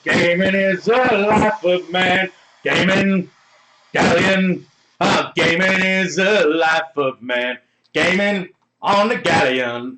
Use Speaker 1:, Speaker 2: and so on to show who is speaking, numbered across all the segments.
Speaker 1: Gaming is the life of man. Gaming, Galleon. Gaming is the life of man. Gaming on the Galleon.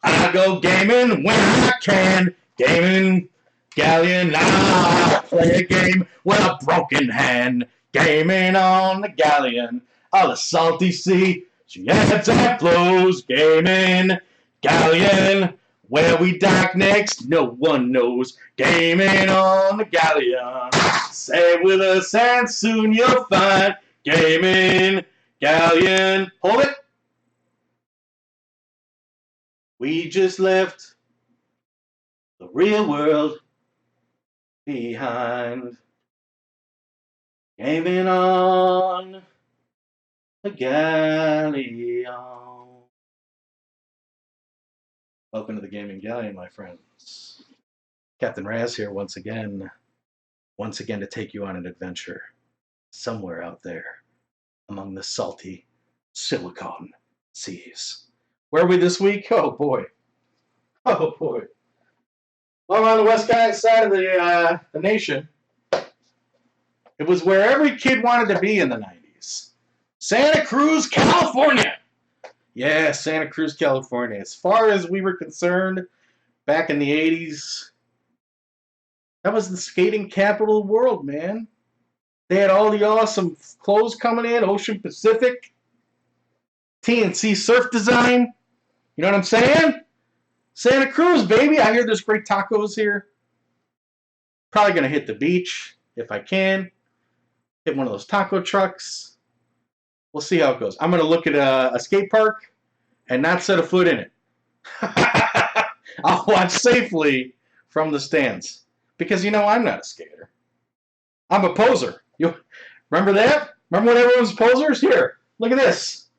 Speaker 1: I go gaming when I can. Gaming, Galleon. I play a game with a broken hand. Gaming on the Galleon. On the salty sea. She ebbs and flows. Gaming, Galleon. Where we dock next, no one knows. Gaming on the Galleon. Stay with us and soon you'll find. Gaming, Galleon. Hold it. We just left the real world behind. Gaming on the Galleon. Welcome to the Gaming Galleon, my friends. Captain Raz here once again to take you on an adventure somewhere out there among the salty silicon seas. Where are we this week? Oh boy. Well, we're on the west side of the nation. It was where every kid wanted to be in the 90s. Santa Cruz, California. Yeah, Santa Cruz, California. As far as we were concerned, back in the 80s, that was the skating capital of the world, man. They had all the awesome clothes coming in, Ocean Pacific, TNC Surf Design. You know what I'm saying? Santa Cruz, baby. I hear there's great tacos here. Probably going to hit the beach if I can. Hit one of those taco trucks. We'll see how it goes. I'm going to look at a skate park and not set a foot in it. I'll watch safely from the stands. Because, I'm not a skater. I'm a poser. You remember that? Remember when everyone was posers? Here, look at this.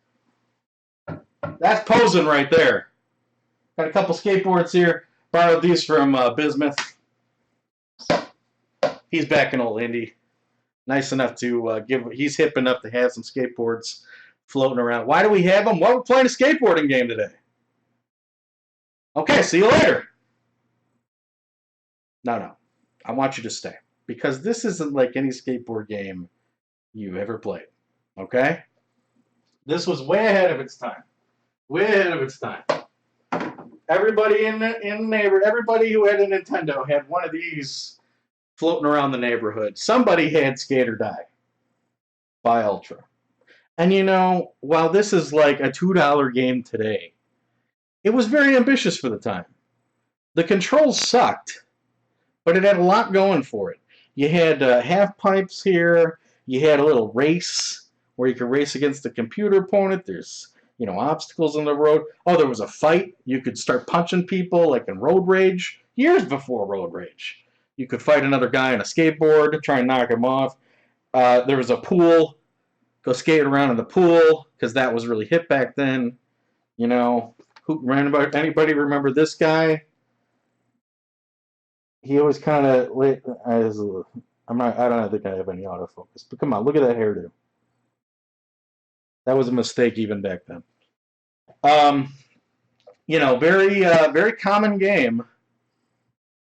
Speaker 1: That's posing right there. Got a couple skateboards here. Borrowed these from Bismuth. He's back in old Indy. Nice enough to he's hip enough to have some skateboards floating around. Why do we have them? Well, we're playing a skateboarding game today. Okay, see you later. No. I want you to stay. Because this isn't like any skateboard game you ever played. Okay? This was way ahead of its time. Way ahead of its time. Everybody in the neighborhood, everybody who had a Nintendo had one of these floating around the neighborhood. Somebody had Skate or Die by Ultra. And while this is like a $2 game today, it was very ambitious for the time. The controls sucked, but it had a lot going for it. You had half pipes here. You had a little race where you could race against the computer opponent. There's obstacles on the road. Oh, there was a fight. You could start punching people like in Road Rage. Years before Road Rage. You could fight another guy on a skateboard, try and knock him off. There was a pool. Go skate around in the pool, because that was really hip back then. Anybody remember this guy? He always kind of, I don't think I have any autofocus, but come on, look at that hairdo. That was a mistake even back then. Very common game.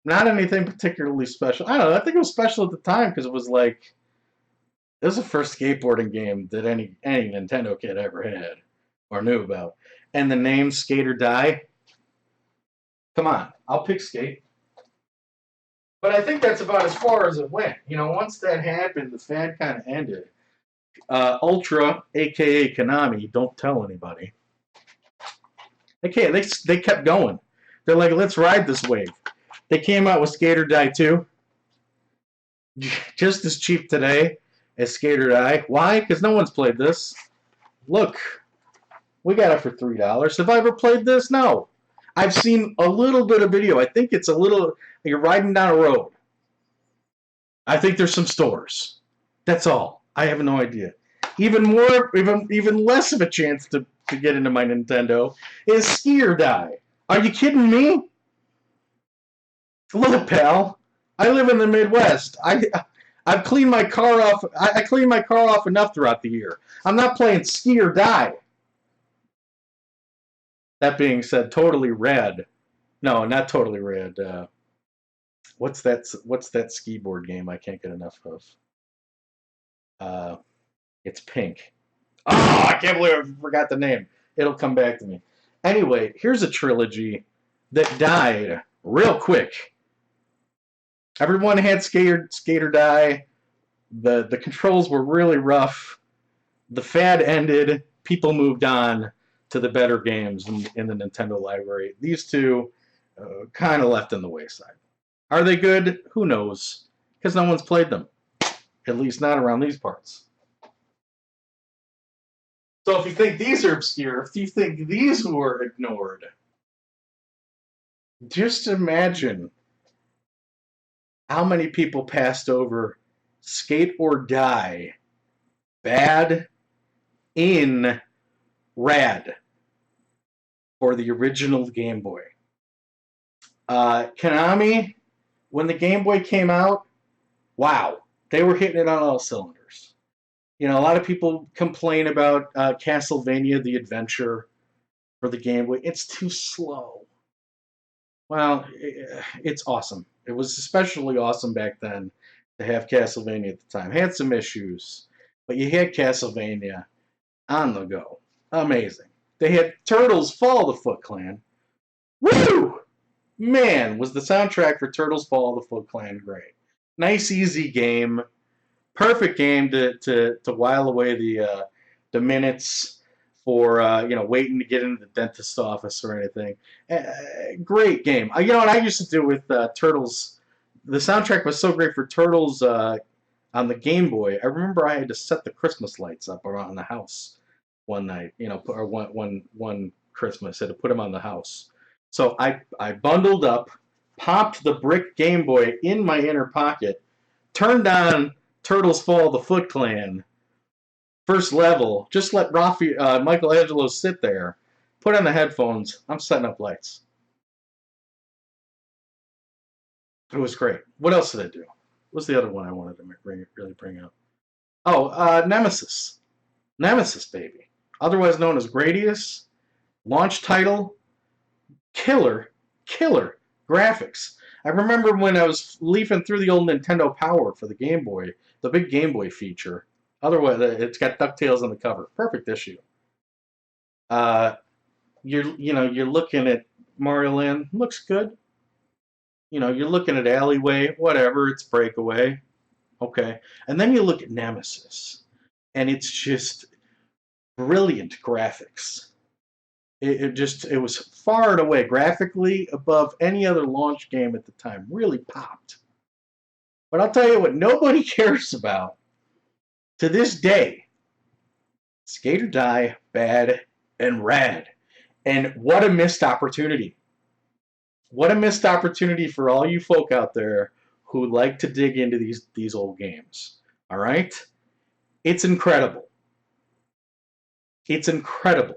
Speaker 1: Not anything particularly special. I don't know. I think it was special at the time because it was the first skateboarding game that any Nintendo kid ever had or knew about. And the name Skate or Die. Come on, I'll pick Skate. But I think that's about as far as it went. Once that happened, the fad kind of ended. Ultra, a.k.a. Konami, don't tell anybody. They kept going. They're like, let's ride this wave. They came out with Skate or Die 2. Just as cheap today as Skate or Die. Why? Because no one's played this. Look, we got it for $3. Have I ever played this? No. I've seen a little bit of video. I think it's you're riding down a road. I think there's some stores. That's all. I have no idea. Even less of a chance to get into my Nintendo is Ski or Die. Are you kidding me? Look, pal, I live in the Midwest. I've cleaned my car off. I clean my car off enough throughout the year. I'm not playing Ski or Die. That being said, totally rad No, not Totally Rad. What's that ski board game I can't get enough of? Uh, it's pink. Oh, I can't believe I forgot the name. It'll come back to me. Anyway, here's a trilogy that died real quick. Everyone had Skater die. The controls were really rough. The fad ended. People moved on to the better games in the Nintendo library. These two kind of left in the wayside. Are they good? Who knows? Because no one's played them. At least not around these parts. So if you think these are obscure, if you think these were ignored, just imagine how many people passed over Skate or Die, Bad in Rad for the original Game Boy. Konami, when the Game Boy came out, wow, they were hitting it on all cylinders. You know, a lot of people complain about Castlevania The Adventure for the Game Boy. It's too slow. Well, it's awesome. It was especially awesome back then to have Castlevania at the time. Had some issues, but you had Castlevania on the go. Amazing. They had Turtles Fall of the Foot Clan. Woo! Man, was the soundtrack for Turtles Fall of the Foot Clan great. Nice, easy game. Perfect game to while away the minutes for waiting to get into the dentist's office or anything. Great game. You know what I used to do with Turtles? The soundtrack was so great for Turtles on the Game Boy. I remember I had to set the Christmas lights up around the house one night. Or one Christmas, I had to put them on the house. So I bundled up, popped the brick Game Boy in my inner pocket, turned on Turtles Fall the Foot Clan, first level, just let Michelangelo sit there, put on the headphones, I'm setting up lights. It was great. What else did I do? What's the other one I wanted to really bring up? Oh, Nemesis. Nemesis, baby. Otherwise known as Gradius. Launch title. Killer graphics. I remember when I was leafing through the old Nintendo Power for the Game Boy, the big Game Boy feature. Otherwise, it's got DuckTales on the cover. Perfect issue. You're looking at Mario Land, looks good. You're looking at Alleyway, whatever, it's Breakaway. Okay. And then you look at Nemesis, and it's just brilliant graphics. It was far and away graphically above any other launch game at the time. Really popped. But I'll tell you what nobody cares about to this day. Skate or Die, Bad, and Rad. And what a missed opportunity. What a missed opportunity for all you folk out there who like to dig into these old games. All right? It's incredible. It's incredible.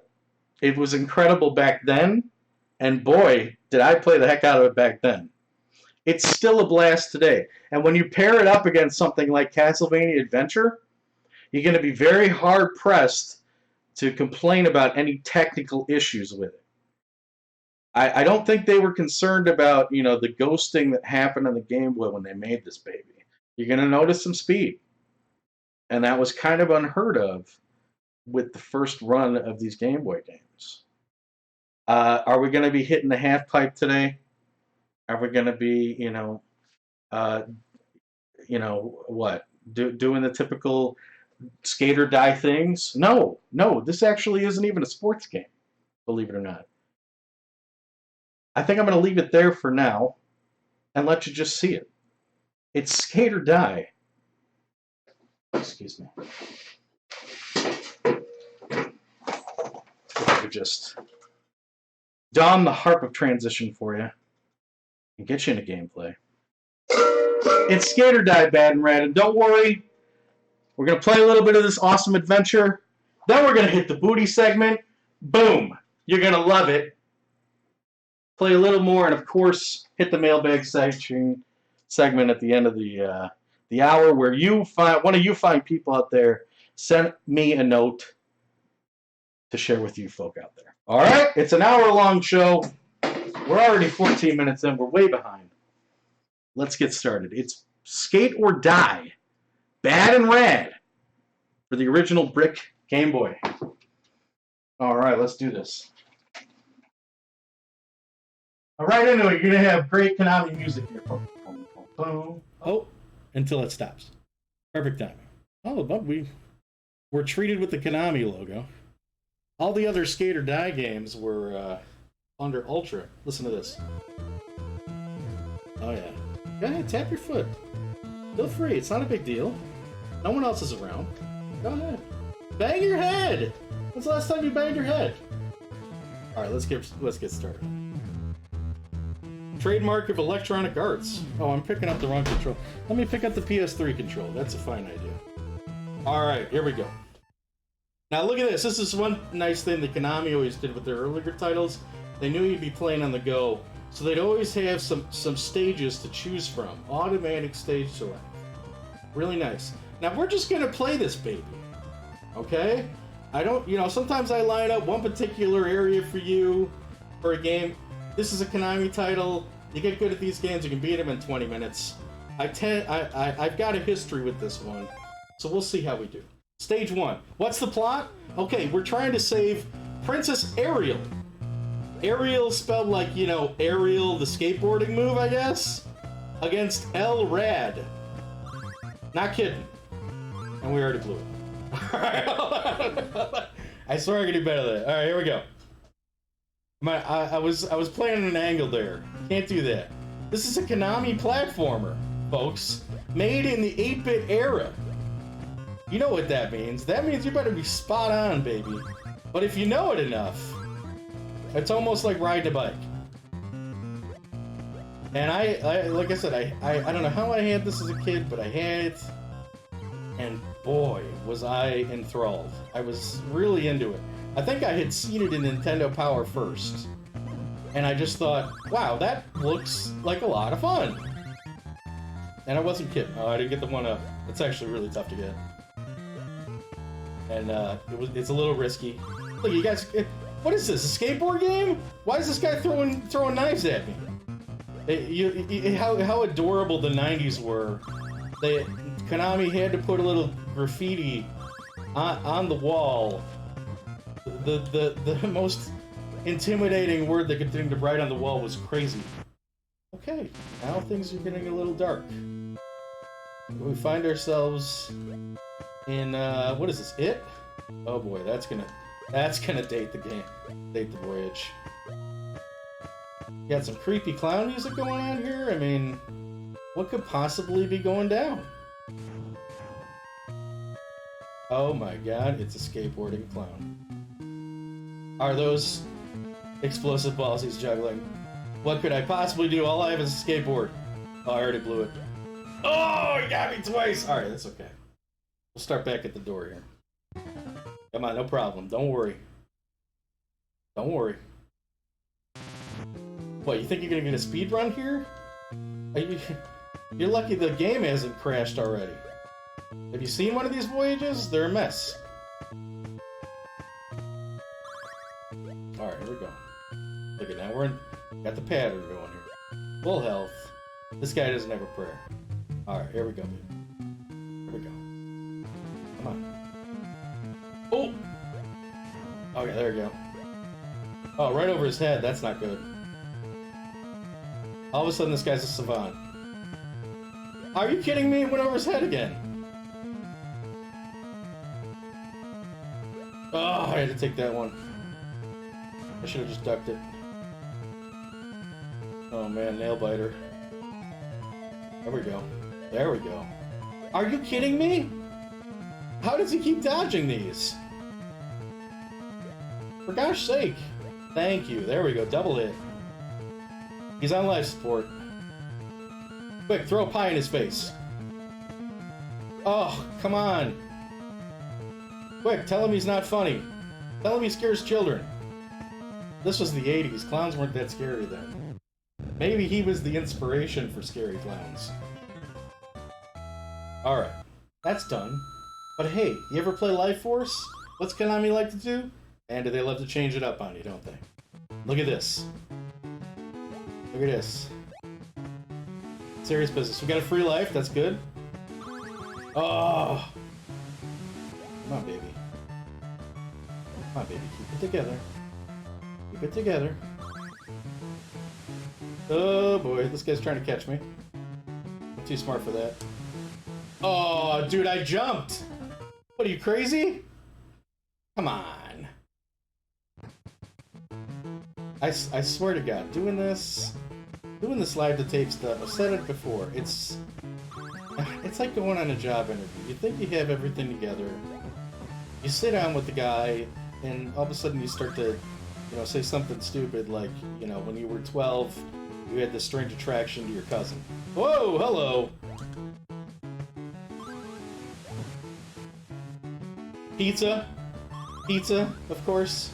Speaker 1: It was incredible back then, and boy, did I play the heck out of it back then. It's still a blast today. And when you pair it up against something like Castlevania Adventure, you're going to be very hard-pressed to complain about any technical issues with it. I don't think they were concerned about, the ghosting that happened on the Game Boy when they made this baby. You're going to notice some speed. And that was kind of unheard of with the first run of these Game Boy games. Are we going to be hitting the half pipe today? Are we going to be, doing the typical skate or die things? No, this actually isn't even a sports game, believe it or not. I think I'm going to leave it there for now and let you just see it. It's skate or die. Excuse me. If I could just don the harp of transition for you and get you into gameplay. It's Skate or Die, Bad and Rad, and don't worry, we're going to play a little bit of this awesome adventure, then we're going to hit the booty segment. Boom! You're going to love it. Play a little more, and of course, hit the mailbag section segment at the end of the hour, where one of you fine people out there sent me a note to share with you folk out there. All right, it's an hour-long show. We're already 14 minutes in. We're way behind. Let's get started. It's Skate or Die, Bad and Rad, for the original brick Game Boy. All right, let's do this. All right, anyway, you're going to have great Konami music here. Boom, boom, boom, boom.
Speaker 2: Oh, until it stops. Perfect timing. Oh, but we're treated with the Konami logo. All the other Skate or Die games were under Ultra. Listen to this. Oh, yeah. Go ahead, tap your foot. Feel free. It's not a big deal. No one else is around. Go ahead. Bang your head! When's the last time you banged your head? All right, let's get started. Trademark of Electronic Arts. Oh, I'm picking up the wrong control. Let me pick up the PS3 control. That's a fine idea. All right, here we go. Now look at this. This is one nice thing that Konami always did with their earlier titles. They knew you'd be playing on the go, so they'd always have some stages to choose from. Automatic stage select. Really nice. Now we're just gonna play this baby. Okay? I don't, sometimes I line up one particular area for you for a game. This is a Konami title. You get good at these games, you can beat them in 20 minutes. I've got a history with this one, so we'll see how we do. Stage 1. What's the plot? Okay, we're trying to save Princess Ariel. Ariel spelled like, Ariel, the skateboarding move, I guess, against El Rad. Not kidding. And we already blew it. Alright. I swear I can do better than that. Alright, here we go. I was playing at an angle there. Can't do that. This is a Konami platformer, folks. Made in the 8-bit era. You know what that means. That means you better be spot on, baby. But if you know it enough, it's almost like riding a bike. And I like I said, I don't know how I had this as a kid, but I had it. And boy, was I enthralled. I was really into it. I think I had seen it in Nintendo Power first. And I just thought, wow, that looks like a lot of fun. And I wasn't kidding. Oh, I didn't get the one up. It's actually really tough to get. And it's a little risky. Look, you guys, what is this, a skateboard game? Why is this guy throwing knives at me? How adorable the 90s were. Konami had to put a little graffiti on the wall. The most intimidating word they could think to write on the wall was crazy. Okay, now things are getting a little dark. We find ourselves in what is this? It? Oh boy, that's gonna date the game, date the voyage. Got some creepy clown music going on here. I mean, what could possibly be going down? Oh my god, it's a skateboarding clown. Are those explosive balls he's juggling? What could I possibly do? All I have is a skateboard. Oh, I already blew it. Oh, he got me twice! Alright, that's okay. We'll start back at the door here. Come on, no problem. Don't worry. Don't worry. What, you think you're gonna get a speed run here? You're lucky the game hasn't crashed already. Have you seen one of these voyages? They're a mess. Alright, here we go. Look at now, got the pattern going here. Full health. This guy doesn't have a prayer. Alright, here we go, dude. Here we go. Come on. Oh! Okay, there we go. Oh, right over his head. That's not good. All of a sudden, this guy's a savant. Are you kidding me? It went over his head again. Oh, I had to take that one. I should have just ducked it. Oh man, nail biter. There we go. There we go. Are you kidding me? How does he keep dodging these? For gosh sake. Thank you. There we go. Double hit. He's on life support. Quick, throw a pie in his face. Oh, come on. Quick, tell him he's not funny. Tell him he scares children. This was the 80s. Clowns weren't that scary then. Maybe he was the inspiration for scary clowns. Alright, that's done. But hey, you ever play Life Force? What's Konami like to do? And do they love to change it up on you, don't they? Look at this. Look at this. Serious business. We got a free life. That's good. Oh. Come on, baby. Come on, baby. Keep it together. Keep it together. Oh, boy. This guy's trying to catch me. I'm too smart for that. Oh, dude, I jumped. What, are you crazy? Come on. I swear to God, doing this live to tape stuff, I've said it before, it's like going on a job interview. You think you have everything together, you sit down with the guy, and all of a sudden you start to, say something stupid like, when you were 12, you had this strange attraction to your cousin. Whoa, hello! Pizza, of course,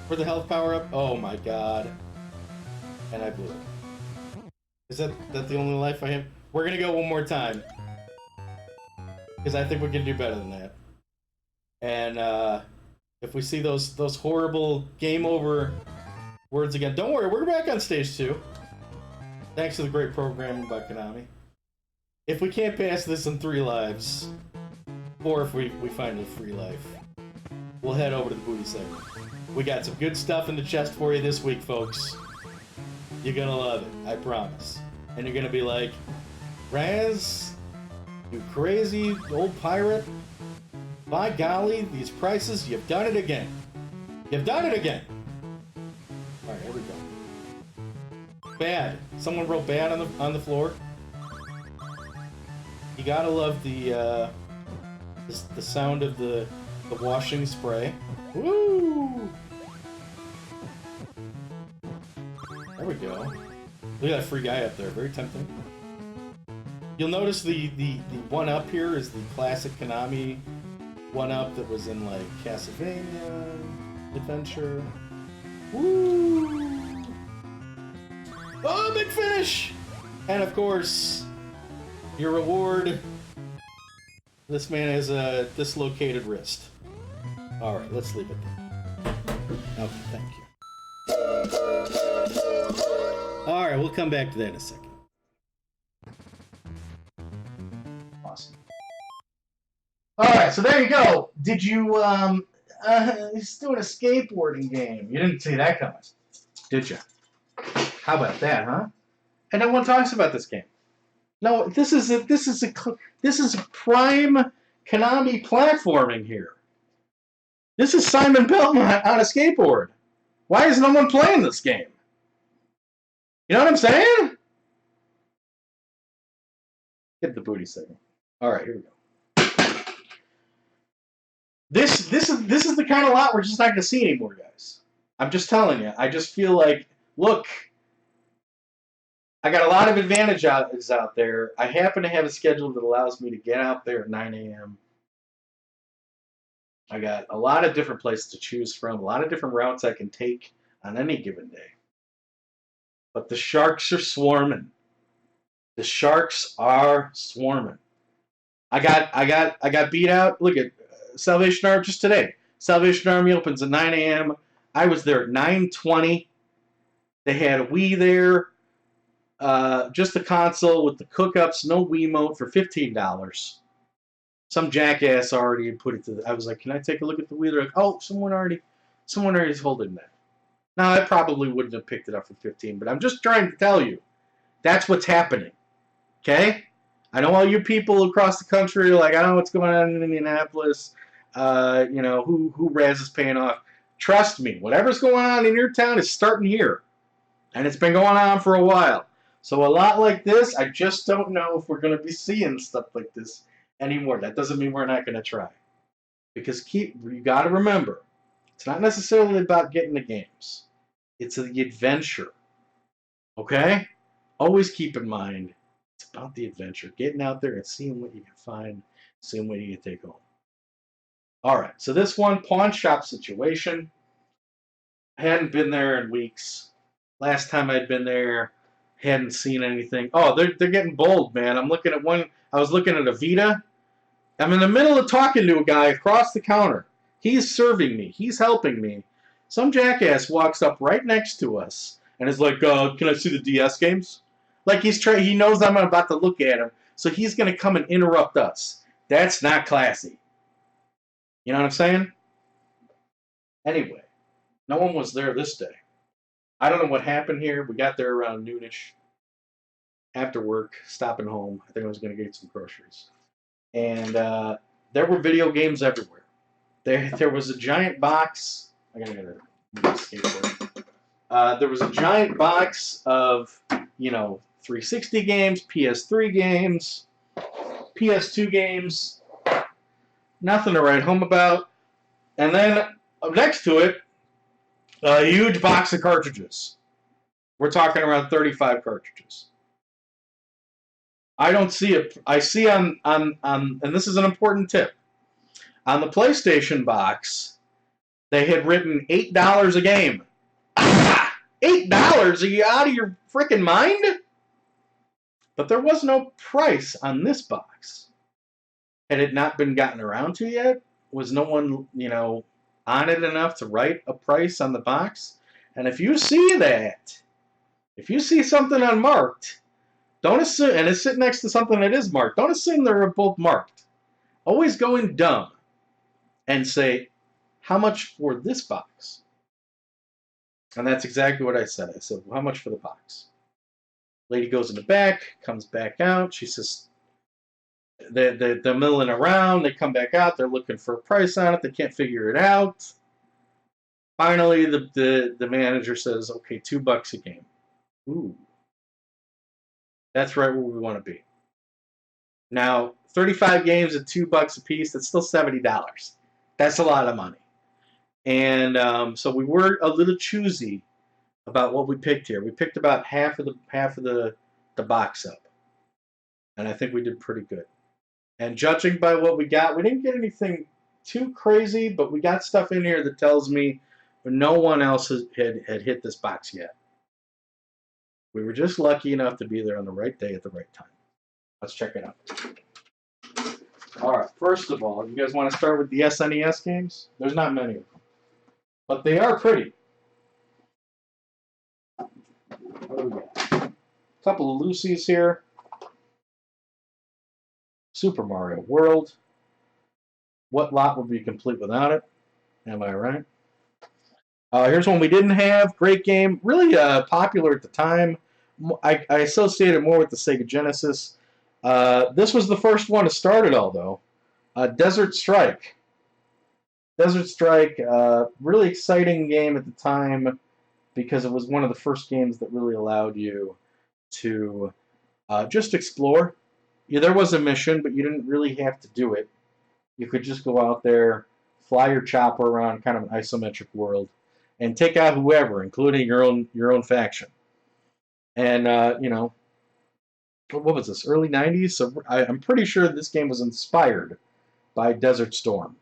Speaker 2: for the health power-up. Oh my god. And I blew it. Is that the only life I have? We're gonna go one more time. Because I think we can do better than that. And if we see those horrible game over words again, don't worry, we're back on stage 2. Thanks to the great programming by Konami. If we can't pass this in 3 lives, or if we find a free life, we'll head over to the booty segment. We got some good stuff in the chest for you this week, folks. You're gonna love it, I promise. And you're gonna be like, Raz, you crazy old pirate. By golly, these prices, you've done it again. You've done it again. Alright, here we go. Bad. Someone wrote bad on the floor. You gotta love the sound of the washing spray. Woo! There we go. Look at that free guy up there. Very tempting. You'll notice the one-up here is the classic Konami one-up that was in, like, Castlevania, Adventure. Woo! Oh, big finish! And, of course, your reward... This man has a dislocated wrist. Alright, let's leave it there. Okay, thank you. Alright, we'll come back to that in a second.
Speaker 1: Awesome. Alright, so there you go. Did you, he's doing a skateboarding game. You didn't see that coming, did you? How about that, huh? And no one talks about this game. No, this is a prime Konami platforming here. This is Simon Belmont on a skateboard. Why is no one playing this game? You know what I'm saying? Get the booty signal. All right, here we go. This is the kind of lot we're just not gonna see anymore, guys. I'm just telling you. I just feel like, look. I got a lot of advantages out there. I happen to have a schedule that allows me to get out there at 9 a.m. I got a lot of different places to choose from, a lot of different routes I can take on any given day. But the sharks are swarming. The sharks are swarming. I got beat out. Look at Salvation Army just today. Salvation Army opens at 9 a.m. I was there at 9:20. They had a Wii there. Just the console with the cookups, no Wiimote for $15. Some jackass already had put it to the... I was like, can I take a look at the Wii? They're like, oh, someone already is holding that. Now, I probably wouldn't have picked it up for $15, but I'm just trying to tell you, that's what's happening. Okay? I know all you people across the country are like, I don't know what's going on in Indianapolis. Who Raz is paying off. Trust me, whatever's going on in your town is starting here. And it's been going on for a while. So a lot like this, I just don't know if we're going to be seeing stuff like this anymore. That doesn't mean we're not going to try. Because you got to remember, it's not necessarily about getting the games. It's the adventure. Okay? Always keep in mind, it's about the adventure. Getting out there and seeing what you can find, seeing what you can take home. Alright, so this one, pawn shop situation. I hadn't been there in weeks. Last time I'd been there, hadn't seen anything. Oh, they're getting bold, man. I'm looking at one. I was looking at a Vita. I'm in the middle of talking to a guy across the counter. He's serving me. He's helping me. Some jackass walks up right next to us, and is like, "Can I see the DS games?" Like he knows I'm about to look at him, so he's gonna come and interrupt us. That's not classy. You know what I'm saying? Anyway, no one was there this day. I don't know what happened here. We got there around noonish. After work, stopping home. I think I was gonna get some groceries, and there were video games everywhere. There was a giant box. I gotta get a skateboard. There was a giant box of 360 games, PS3 games, PS2 games. Nothing to write home about. And then next to it, a huge box of cartridges. We're talking around 35 cartridges. I don't see it. I see on, and this is an important tip. On the PlayStation box, they had written $8 a game. Ah! $8? Are you out of your freaking mind? But there was no price on this box. Had it not been gotten around to yet? Was no one, on it enough to write a price on the box? And if you see that, if you see something unmarked, don't assume, and it's sitting next to something that is marked, don't assume they're both marked. Always go in dumb and say, how much for this box? And that's exactly what I said. I said, well, how much for the box? Lady goes in the back, comes back out. She says, they're milling around. They come back out. They're looking for a price on it. They can't figure it out. Finally, the manager says, okay, $2 a game. Ooh. That's right where we want to be. Now, 35 games at $2 a piece, that's still $70. That's a lot of money. And so we were a little choosy about what we picked here. We picked about half of the box up. And I think we did pretty good. And judging by what we got, we didn't get anything too crazy, but we got stuff in here that tells me no one else had hit this box yet. We were just lucky enough to be there on the right day at the right time. Let's check it out. All right, first of all, you guys want to start with the SNES games? There's not many of them, but they are pretty. What do we got? A couple of Lucy's here. Super Mario World. What lot would be complete without it? Am I right? Here's one we didn't have. Great game. Really popular at the time. I associate it more with the Sega Genesis. This was the first one to start it all, though. Desert Strike. Desert Strike, really exciting game at the time because it was one of the first games that really allowed you to just explore. Yeah, there was a mission, but you didn't really have to do it. You could just go out there, fly your chopper around kind of an isometric world, and take out whoever, including your own faction. And what was this? Early '90s. So I'm pretty sure this game was inspired by Desert Storm.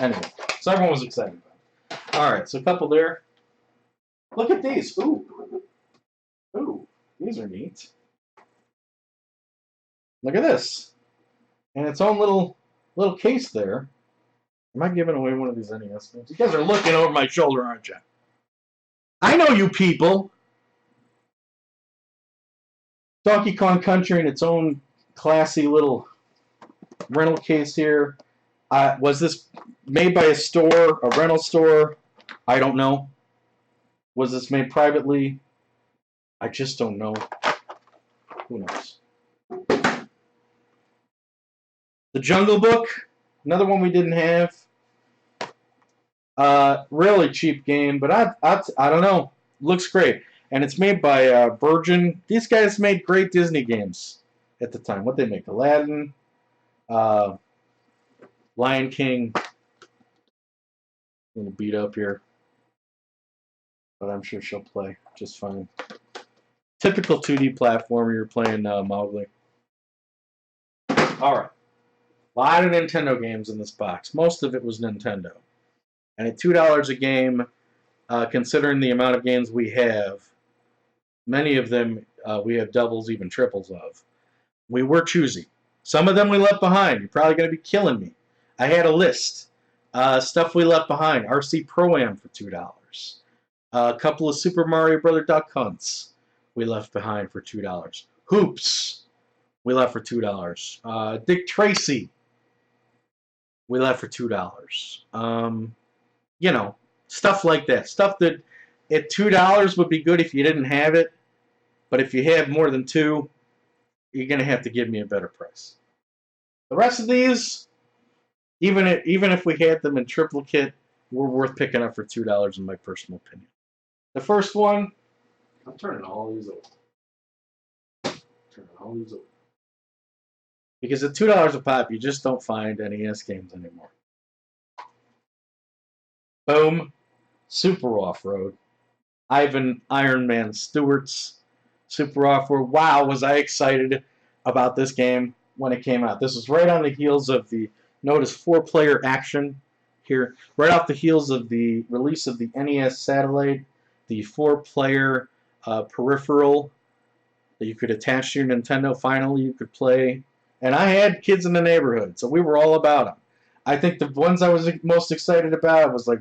Speaker 1: Anyway, so everyone was excited about it. All right, so a couple there. Look at these. Ooh, these are neat. Look at this. And its own little case there. Am I giving away one of these NES games? You guys are looking over my shoulder, aren't you? I know you people. Donkey Kong Country in its own classy little rental case here. Was this made by a store, a rental store? I don't know. Was this made privately? I just don't know. Who knows? The Jungle Book, another one we didn't have. Really cheap game, but I don't know. Looks great. And it's made by Virgin. These guys made great Disney games at the time. What they make? Aladdin, Lion King. A little beat up here. But I'm sure she'll play just fine. Typical 2D platformer, you're playing Mowgli. Alright. A lot of Nintendo games in this box. Most of it was Nintendo. And at $2 a game, considering the amount of games we have, many of them we have doubles, even triples of. We were choosy. Some of them we left behind. You're probably going to be killing me. I had a list Stuff we left behind. RC Pro-Am for $2. A couple of Super Mario Brother Duck Hunts we left behind for $2. Hoops we left for $2. Dick Tracy we left for $2. You know, stuff like that. Stuff that at $2 would be good if you didn't have it, but if you have more than two, you're gonna have to give me a better price. The rest of these, even if we had them in triplicate, were worth picking up for $2 in my personal opinion. The first one, I'm turning all these over. Because at $2 a pop, you just don't find NES games anymore. Boom. Super Off-Road. Ivan Iron Man Stewart's Super Off-Road. Wow, was I excited about this game when it came out. This was right on the heels of the, notice 4-player action here. Right off the heels of the release of the NES Satellite, the 4-player peripheral that you could attach to your Nintendo. Finally, you could play. And I had kids in the neighborhood, so we were all about them. I think the ones I was most excited about was like,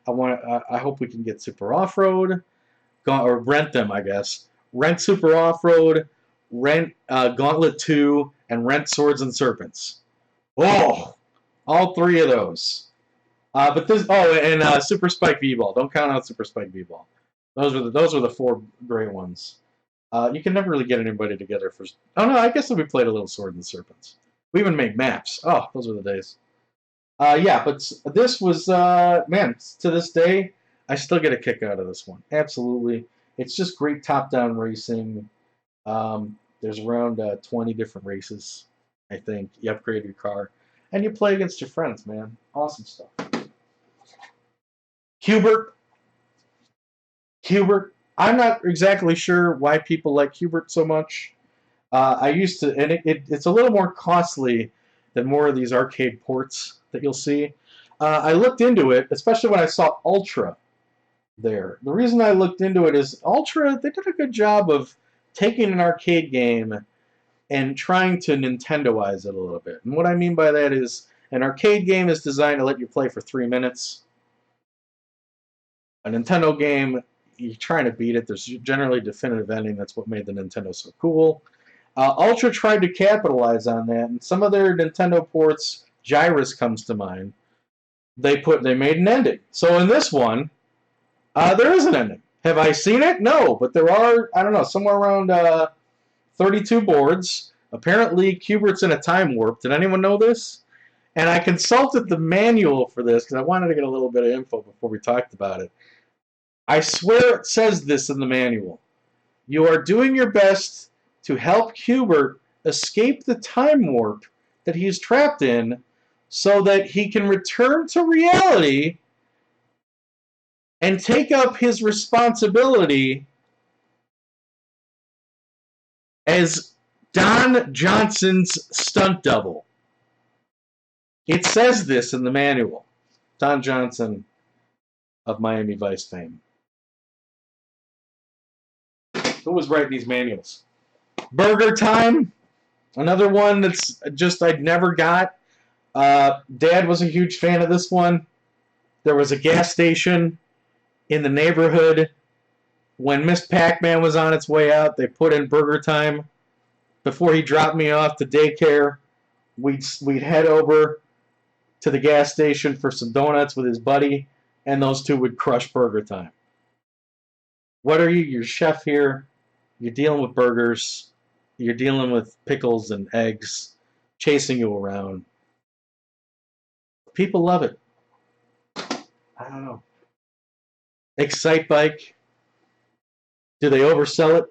Speaker 1: I hope we can get Super Off-Road, or rent them, I guess. Rent Super Off-Road, rent Gauntlet 2, and rent Swords and Serpents. Oh, all three of those. But this, and Super Spike V-Ball. Don't count out Super Spike V-Ball. Those were the 4 great ones. You can never really get anybody together for. Oh no, I guess we played a little Swords and Serpents. We even made maps. Oh, those were the days. Yeah, but this was, man, to this day, I still get a kick out of this one. Absolutely. It's just great top-down racing. There's around 20 different races, I think. You upgrade your car. And you play against your friends, man. Awesome stuff. Hubert. I'm not exactly sure why people like Hubert so much. I used to, and it's a little more costly than more of these arcade ports that you'll see. I looked into it, especially when I saw Ultra there. The reason I looked into it is Ultra, they did a good job of taking an arcade game and trying to Nintendoize it a little bit. And what I mean by that is an arcade game is designed to let you play for 3 minutes. A Nintendo game, you're trying to beat it. There's generally a definitive ending. That's what made the Nintendo so cool. Ultra tried to capitalize on that, and some of their Nintendo ports, Gyrus comes to mind, they made an ending. So in this one, there is an ending. Have I seen it? No, but there are, I don't know, somewhere around 32 boards. Apparently, Hubert's in a time warp. Did anyone know this? And I consulted the manual for this because I wanted to get a little bit of info before we talked about it. I swear it says this in the manual. You are doing your best to help Hubert escape the time warp that he's trapped in so that he can return to reality and take up his responsibility as Don Johnson's stunt double. It says this in the manual. Don Johnson of Miami Vice fame. Who was writing these manuals? Burger Time, another one that's just I'd never got. Dad was a huge fan of this one. There was a gas station in the neighborhood. When Miss Pac-Man was on its way out, they put in Burger Time. Before he dropped me off to daycare, we'd head over to the gas station for some donuts with his buddy, and those two would crush Burger Time. What are you? You're a chef here. You're dealing with burgers. You're dealing with pickles and eggs chasing you around. People love it. I don't know. Excite Bike. Do they oversell it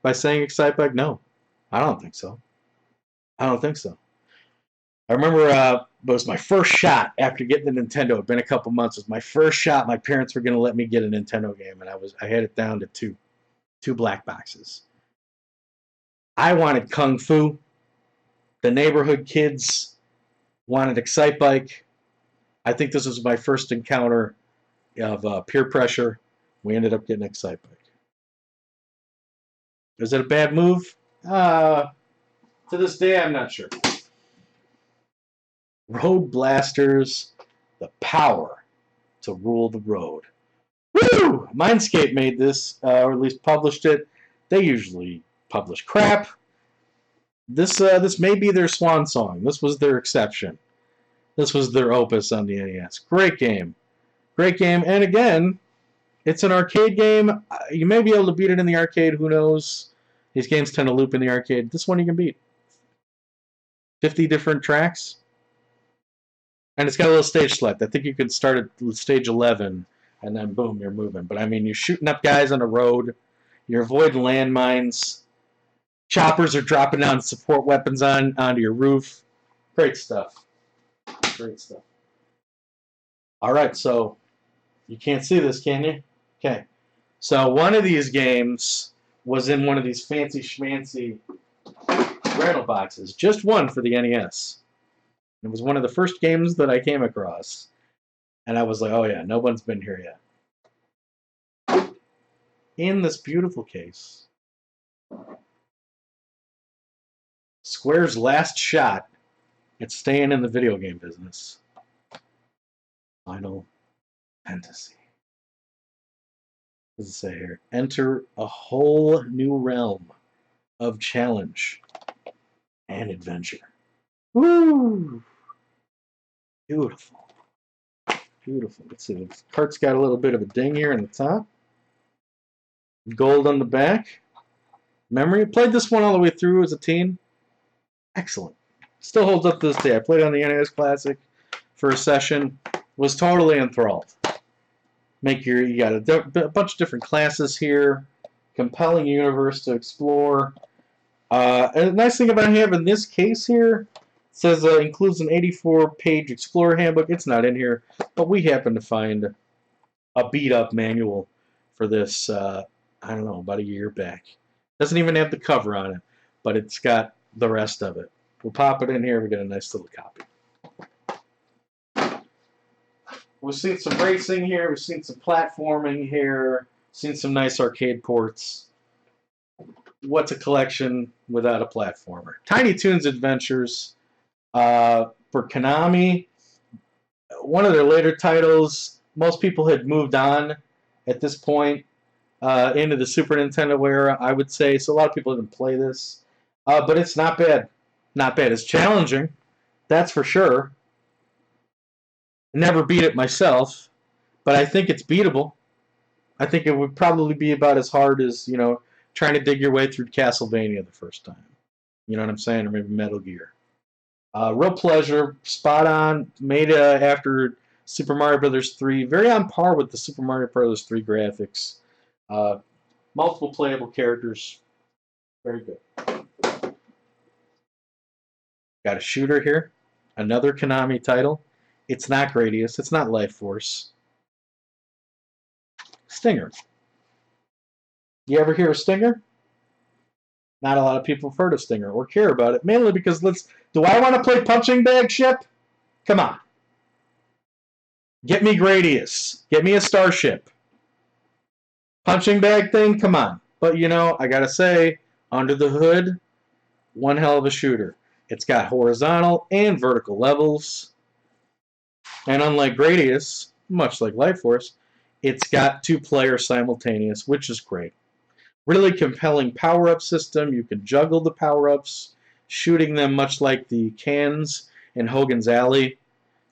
Speaker 1: by saying Excite Bike? No. I don't think so. I remember it was my first shot after getting the Nintendo. It had been a couple months. It was my first shot. My parents were going to let me get a Nintendo game, and I had it down to two black boxes. I wanted Kung Fu. The neighborhood kids wanted Excite Bike. I think this was my first encounter of peer pressure. We ended up getting Excite Bike. Is it a bad move? To this day, I'm not sure. Road Blasters, the power to rule the road. Woo! Mindscape made this, or at least published it. They usually publish crap. This may be their swan song. This was their exception. This was their opus on the NES. Great game. Great game. And again, it's an arcade game. You may be able to beat it in the arcade. Who knows? These games tend to loop in the arcade. This one you can beat. 50 different tracks. And it's got a little stage select. I think you could start at stage 11, and then boom, you're moving. But I mean, you're shooting up guys on the road. You're avoiding landmines. Choppers are dropping down support weapons onto your roof. Great stuff. Great stuff. All right, so you can't see this, can you? Okay. So one of these games was in one of these fancy schmancy rental boxes. Just one for the NES. It was one of the first games that I came across. And I was like, oh yeah, no one's been here yet. In this beautiful case, Square's last shot at staying in the video game business. Final Fantasy. What does it say here? Enter a whole new realm of challenge and adventure. Woo! Beautiful. Beautiful. Let's see. The cart's got a little bit of a ding here in the top. Gold on the back. Memory. Played this one all the way through as a teen. Excellent. Still holds up to this day. I played it on the NES Classic for a session. Was totally enthralled. You got a bunch of different classes here. Compelling universe to explore. And the nice thing about having this case here, it says includes an 84-page Explorer handbook. It's not in here, but we happen to find a beat-up manual for this, I don't know, about a year back. Doesn't even have the cover on it, but it's got the rest of it. We'll pop it in here. We get a nice little copy. We've seen some racing here. We've seen some platforming here. Seen some nice arcade ports. What's a collection without a platformer? Tiny Toons Adventures for Konami. One of their later titles. Most people had moved on at this point into the Super Nintendo era, I would say. So a lot of people didn't play this. But it's not bad. Not bad. It's challenging. That's for sure. Never beat it myself, but I think it's beatable. I think it would probably be about as hard as, trying to dig your way through Castlevania the first time. You know what I'm saying? Or maybe Metal Gear. Real pleasure. Spot on. Made after Super Mario Bros. 3. Very on par with the Super Mario Bros. 3 graphics. Multiple playable characters. Very good. Got a shooter here. Another Konami title. It's not Gradius. It's not Life Force. Stinger. You ever hear of Stinger? Not a lot of people have heard of Stinger or care about it. Mainly because do I want to play Punching Bag Ship? Come on. Get me Gradius. Get me a Starship. Punching Bag thing? Come on. But I gotta say, under the hood, one hell of a shooter. It's got horizontal and vertical levels. And unlike Gradius, much like Life Force, it's got 2 players simultaneous, which is great. Really compelling power-up system. You can juggle the power-ups, shooting them much like the cans in Hogan's Alley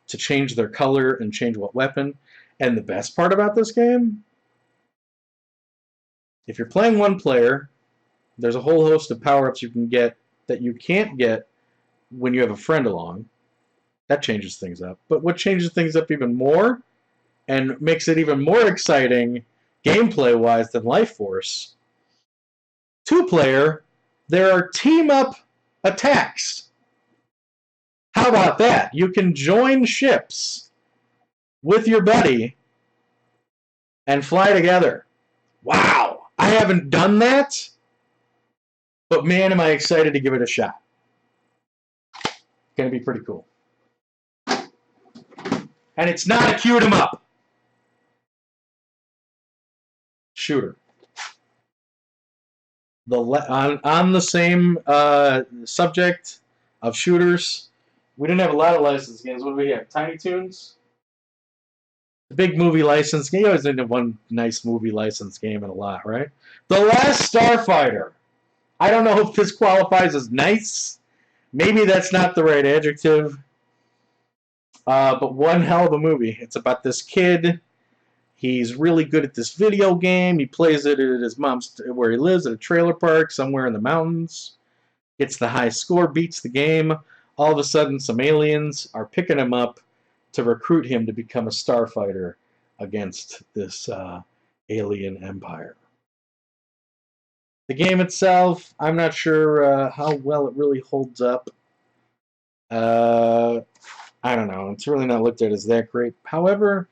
Speaker 1: to change their color and change what weapon. And the best part about this game, if you're playing one player, there's a whole host of power-ups you can get that you can't get when you have a friend along. That changes things up. But what changes things up even more and makes it even more exciting gameplay-wise than Life Force, 2-player, there are team-up attacks. How about that? You can join ships with your buddy and fly together. Wow! I haven't done that, but man, am I excited to give it a shot. Gonna be pretty cool. And it's not a cute 'em up. Shooter. On the same subject of shooters, we didn't have a lot of licensed games. What do we have? Tiny Toons? big movie license game. You always need one nice movie license game and a lot, right? The Last Starfighter. I don't know if this qualifies as nice. Maybe that's not the right adjective. But one hell of a movie. It's about this kid. He's really good at this video game. He plays it at his mom's, where he lives, at a trailer park somewhere in the mountains. Gets the high score, beats the game. All of a sudden, some aliens are picking him up to recruit him to become a starfighter against this alien empire. The game itself, I'm not sure how well it really holds up. I don't know. It's really not looked at as that great. However,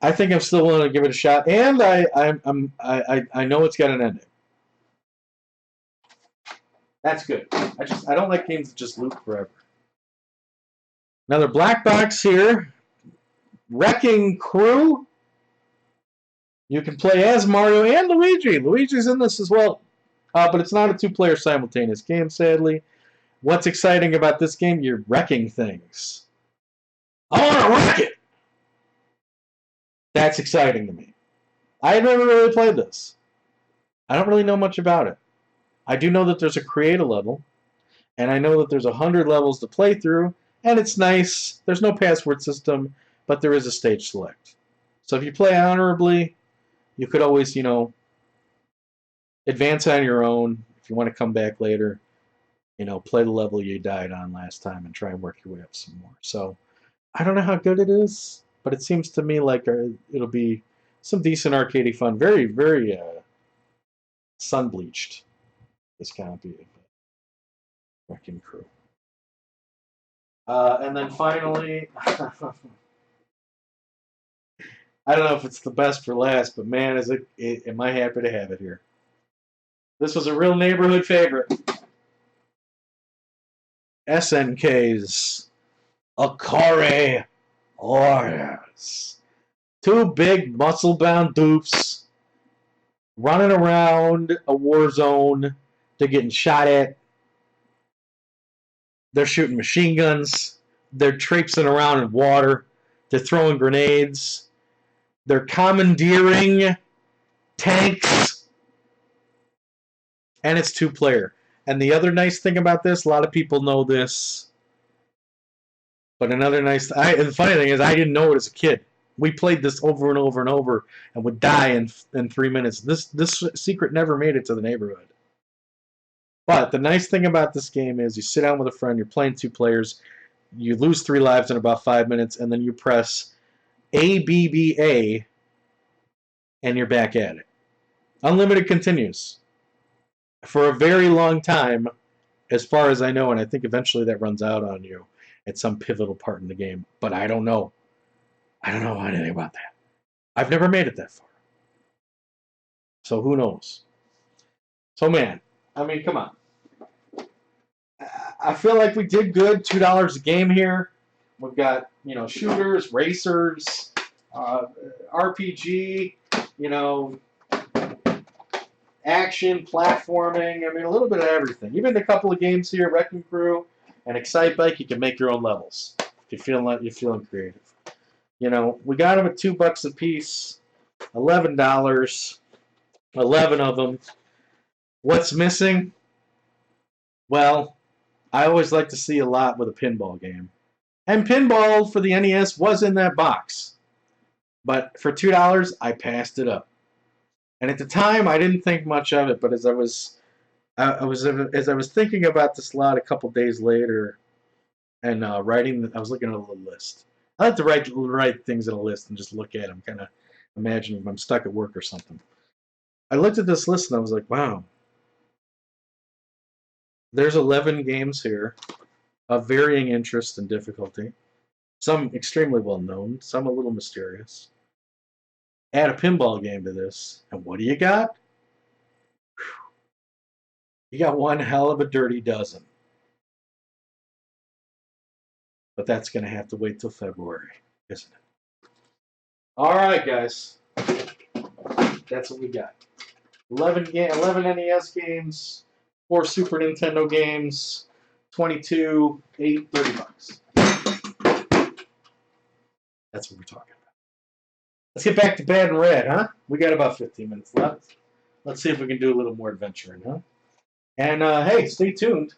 Speaker 1: I think I'm still willing to give it a shot, and I know it's got an ending. That's good. I don't like games that just loop forever. Another black box here. Wrecking Crew. You can play as Mario and Luigi. Luigi's in this as well, but it's not a two-player simultaneous game, sadly. What's exciting about this game? You're wrecking things. I want to wreck it! That's exciting to me. I had never really played this. I don't really know much about it. I do know that there's a create-a level, and I know that there's 100 levels to play through, and it's nice. There's no password system, but there is a stage select. So if you play honorably, you could always, advance on your own. If you want to come back later, play the level you died on last time and try and work your way up some more. So I don't know how good it is, but it seems to me like it'll be some decent arcadey fun. Very, very sun-bleached, this copy of Wrecking Crew. And then finally, I don't know if it's the best for last, but man, am I happy to have it here. This was a real neighborhood favorite. SNK's Akari Warriors. Two big muscle-bound doofs running around a war zone. They're getting shot at. They're shooting machine guns. They're traipsing around in water. They're throwing grenades. They're commandeering tanks. And it's two-player. And the other nice thing about this, a lot of people know this, but another nice... the funny thing is, I didn't know it as a kid. We played this over and over and over and would die in 3 minutes. This secret never made it to the neighborhood. But the nice thing about this game is you sit down with a friend, you're playing two players, you lose 3 lives in about 5 minutes, and then you press ABBA, and you're back at it. Unlimited continues. For a very long time, as far as I know, and I think eventually that runs out on you at some pivotal part in the game. But I don't know. I don't know anything about that. I've never made it that far. So who knows? So man, I mean, come on. I feel like we did good. $2 a game here. We've got, shooters, racers, RPG, action, platforming, a little bit of everything. Even a couple of games here, Wrecking Crew and Excite Bike, you can make your own levels if you're feeling creative. We got them at $2 a piece, $11, 11 of them. What's missing? Well, I always like to see a lot with a pinball game. And pinball for the NES was in that box. But for $2, I passed it up. And at the time, I didn't think much of it, but as I was thinking about this lot a couple days later, and I was looking at a little list. I like to write things in a list and just look at them, kind of imagine if I'm stuck at work or something. I looked at this list and I was like, wow. There's 11 games here of varying interest and difficulty. Some extremely well known, some a little mysterious. Add a pinball game to this, and what do you got? You got one hell of a dirty dozen. But that's going to have to wait till February, isn't it? All right, guys. That's what we got. 11 NES games, 4 Super Nintendo games, 22, 8, $30. That's what we're talking about. Let's get back to Bad and Red, huh? We got about 15 minutes left. Let's see if we can do a little more adventuring, huh? And hey, stay tuned.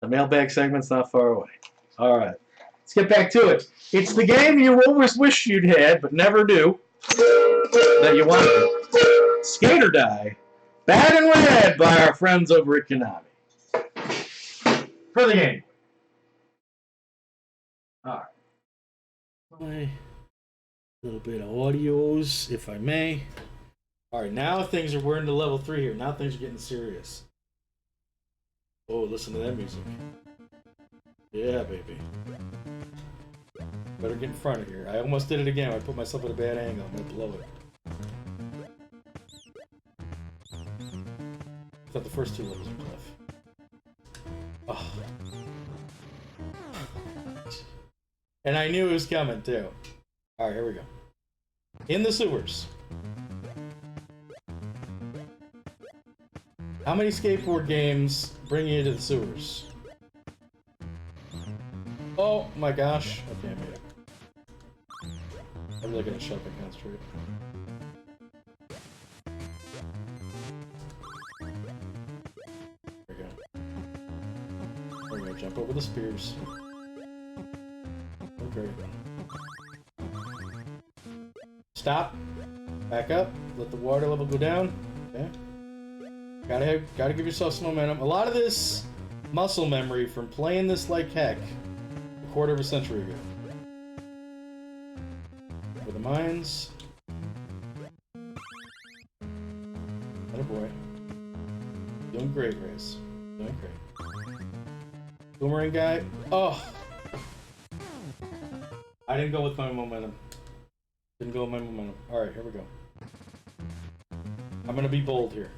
Speaker 1: The mailbag segment's not far away. All right. Let's get back to it. It's the game you always wish you'd had, but never do, that you wanted. Skate or Die. Bad and Red by our friends over at Konami. For the game. All right.
Speaker 2: A little bit of audios, if I may. All right, now we're into level 3 here. Now things are getting serious. Oh, listen to that music. Yeah, baby. Better get in front of here. I almost did it again. I put myself at a bad angle. I'm gonna blow it. I thought the first 2 levels were tough. Oh. And I knew it was coming too. All right, here we go. In the sewers. How many skateboard games bring you to the sewers? Oh my gosh. Okay, I made it. I'm really gonna shut up and concentrate. There we go. There we go. Jump over the spears. Okay. Stop. Back up. Let the water level go down. Okay. Gotta give yourself some momentum. A lot of this muscle memory from playing this like heck a quarter of a century ago. For the mines. Attaboy. Doing great, Race. Doing great. Boomerang guy. Oh! I didn't go with my momentum. Alright, here we go. I'm gonna be bold here.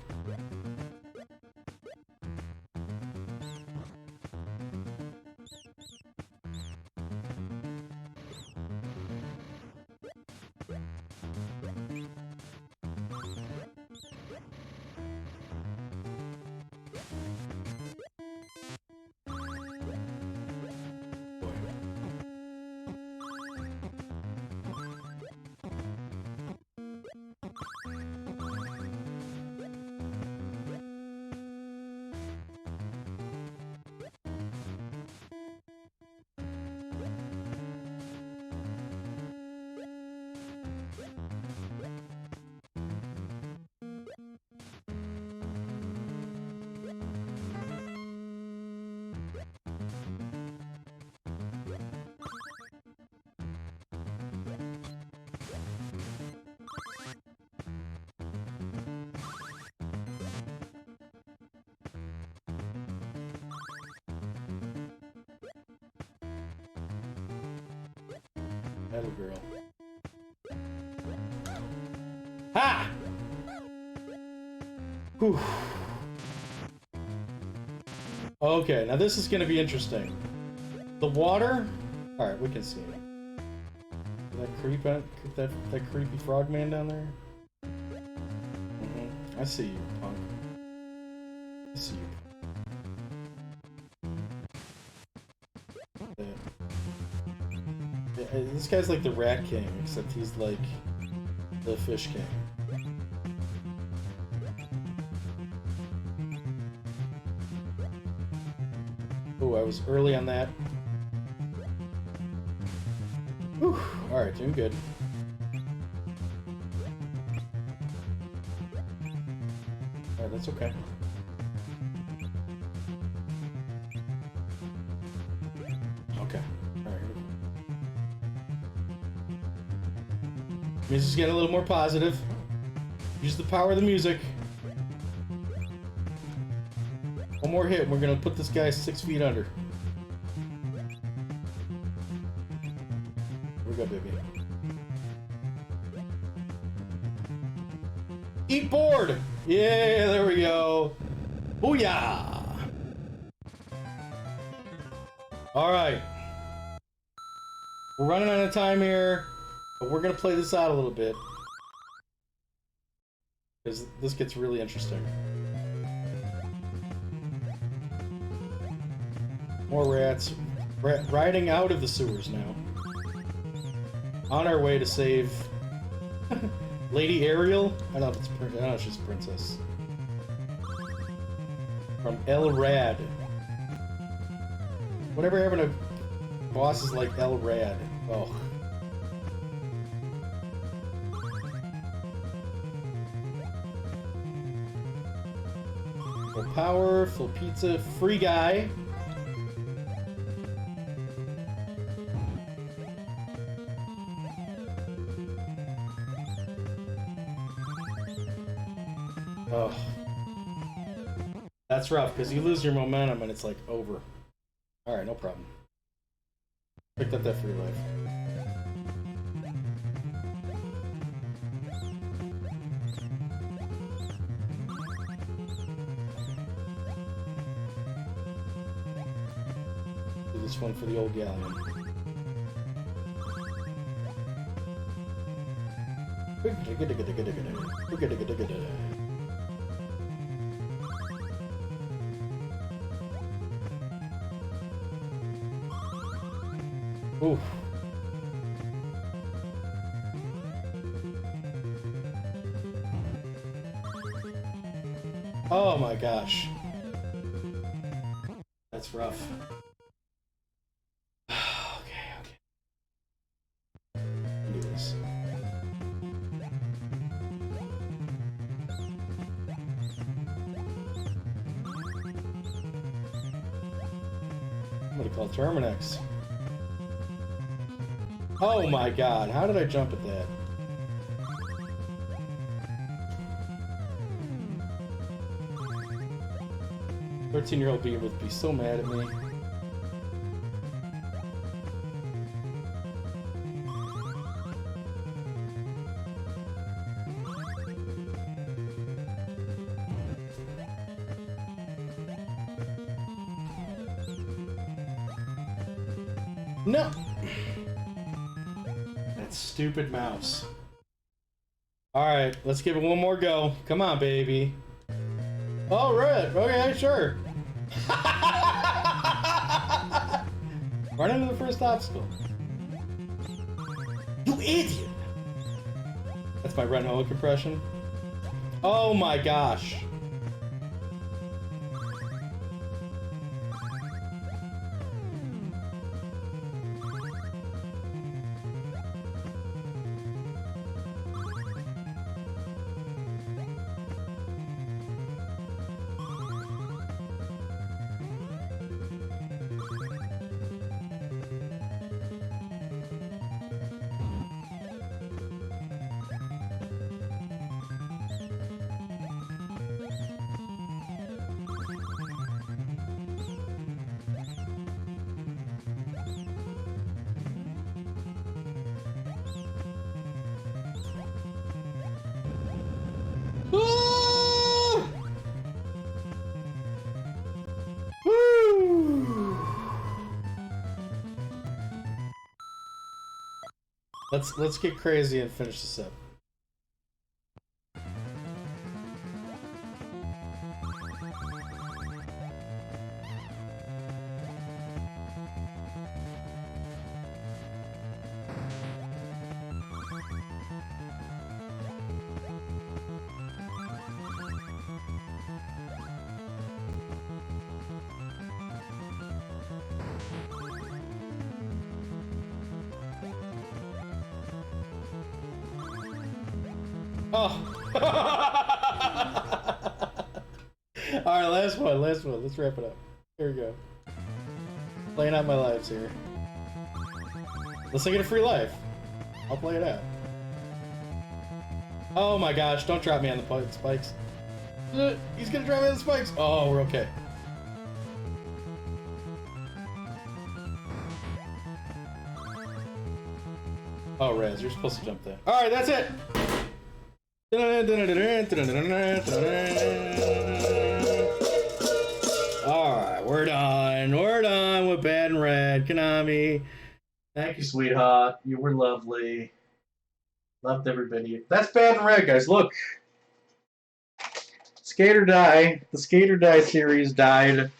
Speaker 2: Metal girl. Ha! Whew. Okay, now this is going to be interesting. The water. All right, we can see it. That creepy frogman down there. I see you, punk. I see you. This guy's like the Rat King, except he's like the Fish King. Oh, I was early on that. Whew. Alright, doing good. Alright, that's okay. Okay. Alright, here we go. Music's getting a little more positive. Use the power of the music. One more hit and we're gonna put this guy 6 feet under. Here we go, baby. Eat board! Yeah, there we go. Booyah! Alright. We're running out of time here. But we're going to play this out a little bit. Because this gets really interesting. More rats. Riding out of the sewers now. On our way to save Lady Ariel? I don't know if it's I don't know if she's princess. From El Rad. Whatever happened to bosses like El Rad? Oh. Full power, full pizza, free guy. Oh. That's rough, because you lose your momentum and it's like over. Alright, no problem. Picked up that free life. Do this one for the old Galleon. Oof. Oh my gosh. That's rough. Okay. Do this. I'm gonna call Terminex. Oh my god, how did I jump at that? A 13-year-old beaver would be so mad at me. No! That stupid mouse. Alright, let's give it one more go. Come on, baby. Oh, red. Okay, sure. Run into the first obstacle. You idiot! That's my Ren Ho compression. Oh my gosh. Let's get crazy and finish this up. Oh. Alright, last one. Let's wrap it up. Here we go. Playing out my lives here. Unless I get a free life. I'll play it out. Oh my gosh, don't drop me on the spikes. He's gonna drop me on the spikes. Oh, we're okay. Oh, Raz, you're supposed to jump there. Alright, that's it! Alright, we're done. We're done with Bad and Red. Konami.
Speaker 1: Thank you, sweetheart. You were lovely. Loved everybody. That's Bad and Red, guys. Look. Skate or Die. The Skate or Die series died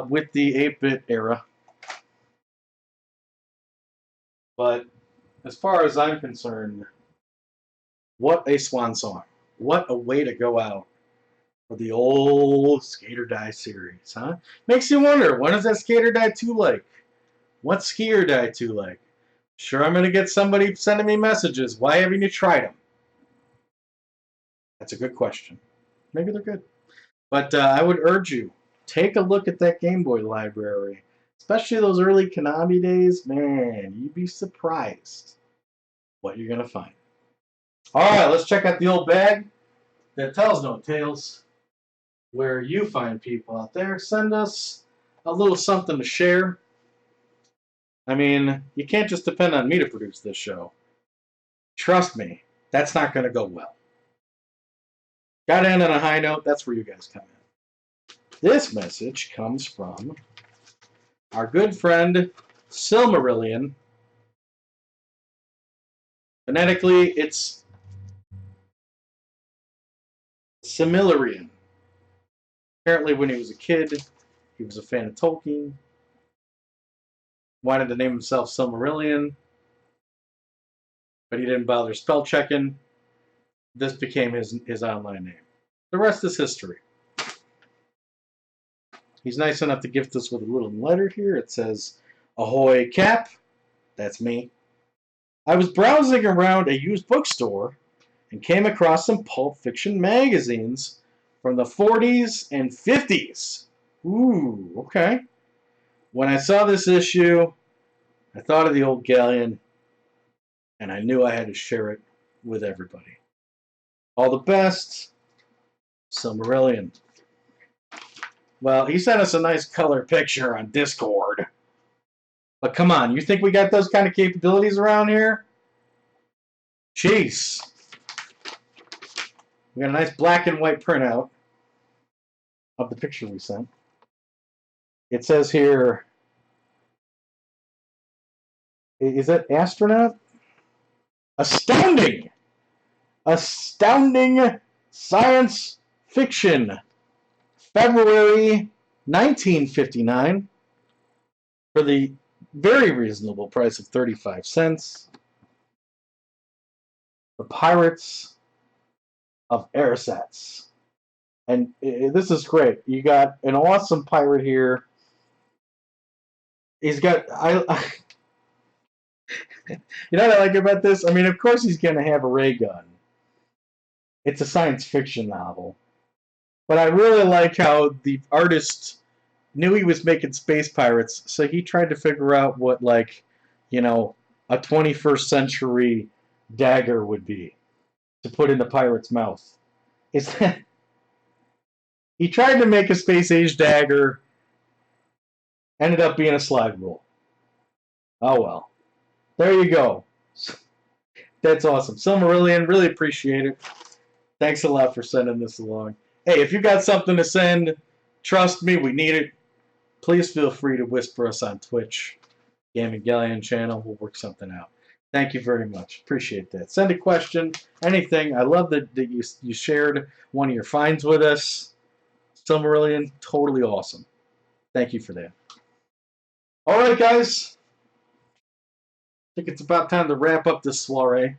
Speaker 1: with the 8-bit era. But as far as I'm concerned, What a swan song. What a way to go out for the old Skate or Die series, huh? Makes you wonder, when is that Skate or Die 2 like? What's Ski or Die 2 like? Sure, I'm going to get somebody sending me messages. Why haven't you tried them? That's a good question. Maybe they're good. But I would urge you, take a look at that Game Boy library. Especially those early Konami days. Man, you'd be surprised what you're going to find. All right, let's check out the old bag that tells no tales. Where you find people out there, send us a little something to share. I mean, you can't just depend on me to produce this show. Trust me, that's not going to go well. Got to end on a high note. That's where you guys come in. This message comes from our good friend Silmarillion. Phonetically, it's Similarian. Apparently, when he was a kid, he was a fan of Tolkien. Wanted to name himself Silmarillion, but he didn't bother spell checking. This became his online name. The rest is history. He's nice enough to gift us with a little letter here. It says, "Ahoy, Cap." That's me. I was browsing around a used bookstore and came across some Pulp Fiction magazines from the 40s and 50s. Ooh, okay. When I saw this issue, I thought of the old Galleon, and I knew I had to share it with everybody. All the best, Silmarillion. Well, he sent us a nice color picture on Discord. But come on, you think we got those kind of capabilities around here? Jeez. We got a nice black and white printout of the picture we sent. It says here, is that astronaut? Astounding! Astounding science fiction. February 1959 for the very reasonable price of 35 cents. The Pirates of Erisatz. And this is great. You got an awesome pirate here. He's got you know what I like about this? I mean, of course he's going to have a ray gun. It's a science fiction novel. But I really like how the artist knew he was making space pirates, so he tried to figure out what, like, you know, a 21st century dagger would be to put in the pirate's mouth. Is that he tried to make a space age dagger, ended up being a slide rule. Oh well. There you go. That's awesome. Silmarillion, really appreciate it. Thanks a lot for sending this along. Hey, if you got something to send, trust me, we need it. Please feel free to whisper us on Twitch, Gaming Galleon channel. We'll work something out. Thank you very much. Appreciate that. Send a question, anything. I love that you shared one of your finds with us. Silmarillion, totally awesome. Thank you for that. All right, guys. I think it's about time to wrap up this soiree.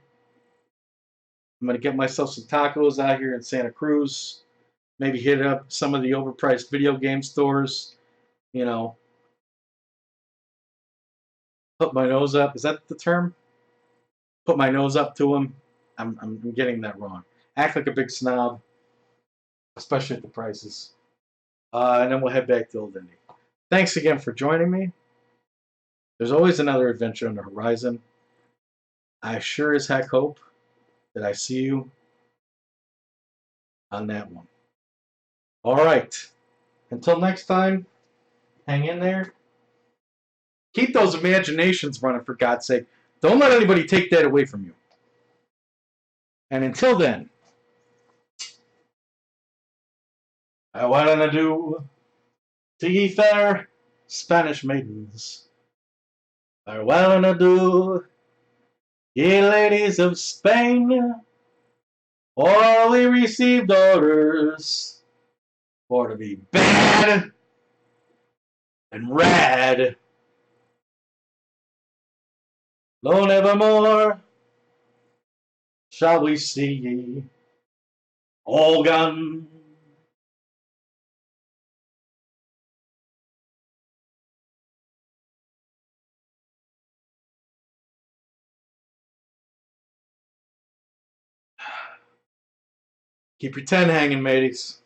Speaker 1: I'm going to get myself some tacos out here in Santa Cruz. Maybe hit up some of the overpriced video game stores. You know, put my nose up. Is that the term? Put my nose up to them. I'm getting that wrong. Act like a big snob, especially at the prices. And then we'll head back to Old Indy. Thanks again for joining me. There's always another adventure on the horizon. I sure as heck hope that I see you on that one. All right. Until next time, hang in there. Keep those imaginations running, for God's sake. Don't let anybody take that away from you. And until then, what am I do to ye fair Spanish maidens? Farewell and adieu, ye ladies of Spain, for we received orders for to be bad and rad. Lo nevermore shall we see all gone? Keep your 10 hanging, mateys.